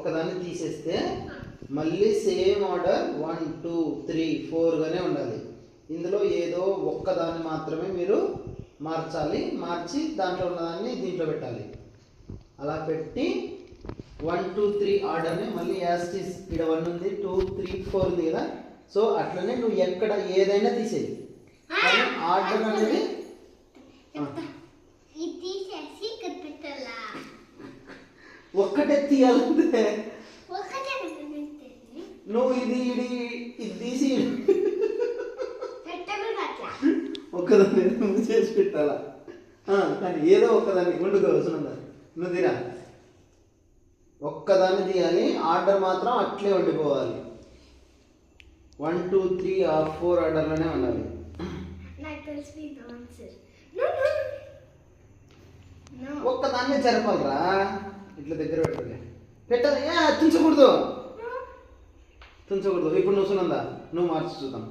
ఒకదాన్ని తీసేస్తే మళ్ళీ సేమ్ ఆర్డర్ 1 2 3 4 గానే ఉండాలి. ఇందులో ఏదో ఒక్కదాన్ని మాత్రమే మీరు మార్చాలి. మార్చి దాంట్లో ఉన్నదాన్ని దీంట్లో పెట్టాలి. అలా పెట్టి 1 2 3 ఆర్డర్ని మళ్ళీ యాస్టీస్ ఇక్కడ 1 ఉంది 2 3 4 ఉంది కదా. సో అట్లనే నువ్వు ఎక్కడ ఏదైనా తీసేయి, కానీ ఆర్డర్ అనేది ఒక్కటే తీయాలంటే నువ్వు ఇది ఇది ఇది తీసి ఒక్కదాన్ని నువ్వు చేసి పెట్టాలా, కానీ ఏదో ఒక్కదాన్ని వండుకోవాల్సిన నువ్వు తీరా ఒక్కదాన్ని తీయాలి. ఆర్డర్ మాత్రం అట్లే వండిపోవాలి. 1 2 3 4 ఆర్డర్లోనే ఉండాలి. ఒక్కదాన్ని జరపాలరా, ఇట్లా దగ్గర పెట్టాలి. పెట్టాలి తుంచకూడదు తుంచకూడదు. ఇప్పుడు నువ్వు సునందా నువ్వు మార్చి చూద్దాం.